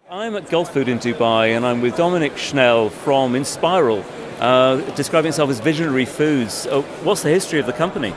I'm at Gulfood in Dubai, and I'm with Dominic Schnell from inSpiral, describing itself as visionary foods. What's the history of the company?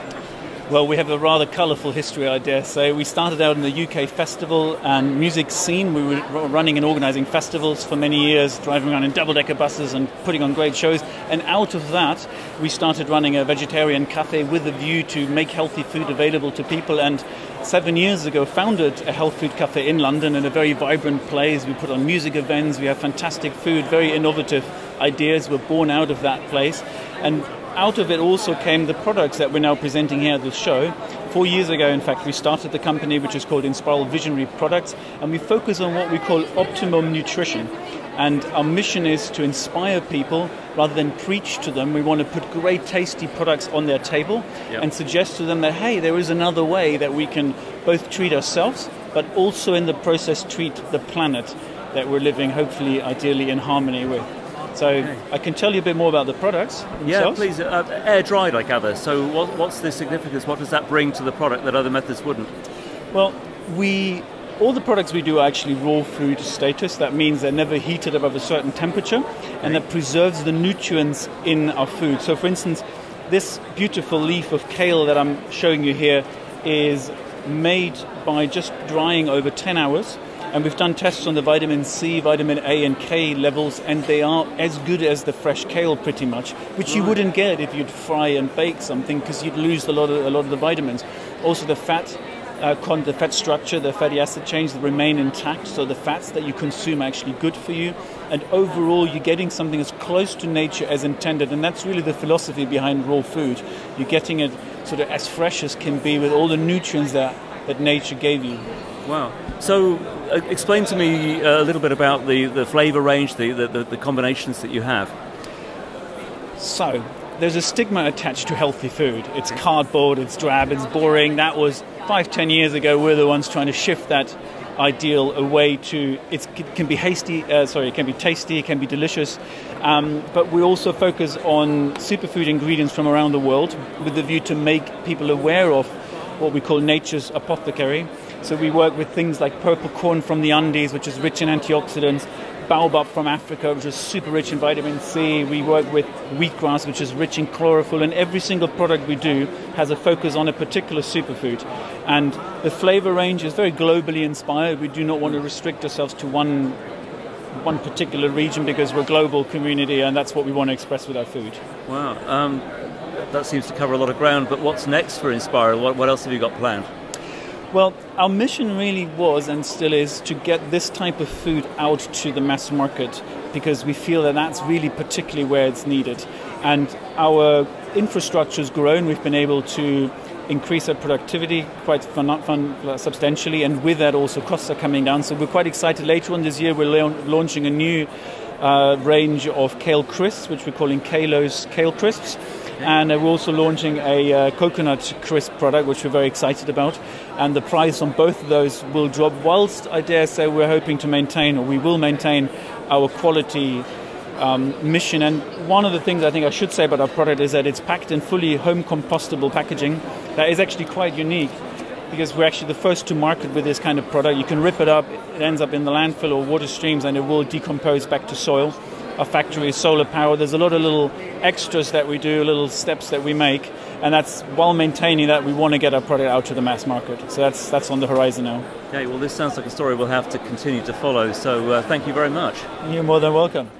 Well, we have a rather colourful history, I dare say. We started out in the UK festival and music scene. We were running and organising festivals for many years, driving around in double-decker buses and putting on great shows. And out of that, we started running a vegetarian cafe with a view to make healthy food available to people. And 7 years ago, founded a health food cafe in London in a very vibrant place. We put on music events. We have fantastic food. Very innovative ideas were born out of that place. And out of it also came the products that we're now presenting here at the show. 4 years ago, in fact, we started the company, which is called inSpiral Visionary Products, and we focus on what we call optimum nutrition. And our mission is to inspire people rather than preach to them. We want to put great, tasty products on their table and suggest to them that, hey, there is another way that we can both treat ourselves, but also in the process treat the planet that we're living, hopefully, ideally in harmony with. So I can tell you a bit more about the products themselves. Yeah, please. Air-dried, I gather. So what's the significance? What does that bring to the product that other methods wouldn't? Well, all the products we do are actually raw food status. That means they're never heated above a certain temperature, and that preserves the nutrients in our food. So, for instance, this beautiful leaf of kale that I'm showing you here is made by just drying over 10 hours. And we've done tests on the vitamin C, vitamin A and K levels, and they are as good as the fresh kale pretty much, which you wouldn't get if you'd fry and bake something, because you'd lose a lot of the vitamins. Also the fat structure, the fatty acid chains remain intact, so the fats that you consume are actually good for you. And overall, you're getting something as close to nature as intended, and that's really the philosophy behind raw food. You're getting it sort of as fresh as can be with all the nutrients that nature gave you. Wow. So explain to me a little bit about the flavour range, the combinations that you have. So there's a stigma attached to healthy food. It's cardboard, it's drab, it's boring. That was 5-10 years ago. We're the ones trying to shift that ideal away to it can be tasty, it can be delicious, but we also focus on superfood ingredients from around the world with the view to make people aware of what we call nature's apothecary. So we work with things like purple corn from the Andes, which is rich in antioxidants, baobab from Africa, which is super rich in vitamin C. We work with wheatgrass, which is rich in chlorophyll, and every single product we do has a focus on a particular superfood. And the flavor range is very globally inspired. We do not want to restrict ourselves to one particular region, because we're a global community, and that's what we want to express with our food. Wow. That seems to cover a lot of ground, but what's next for inSpiral? What else have you got planned? Well, our mission really was and still is to get this type of food out to the mass market, because we feel that that's really particularly where it's needed. And our infrastructure has grown. We've been able to increase our productivity quite substantially, and with that also costs are coming down. So we're quite excited. Later on this year we're launching a new range of kale crisps, which we're calling Kalo's Kale Crisps. And we're also launching a coconut crisp product, which we're very excited about. And the price on both of those will drop, whilst I dare say we're hoping to maintain, or we will maintain, our quality mission. And one of the things I think I should say about our product is that it's packed in fully home compostable packaging. That is actually quite unique, because we're actually the first to market with this kind of product. You can rip it up, it ends up in the landfill or water streams, and it will decompose back to soil. Our factory is solar powered. There's a lot of little extras that we do, little steps that we make, and that's while maintaining that we want to get our product out to the mass market. So that's on the horizon now. Okay, well, this sounds like a story we'll have to continue to follow. So thank you very much. You're more than welcome.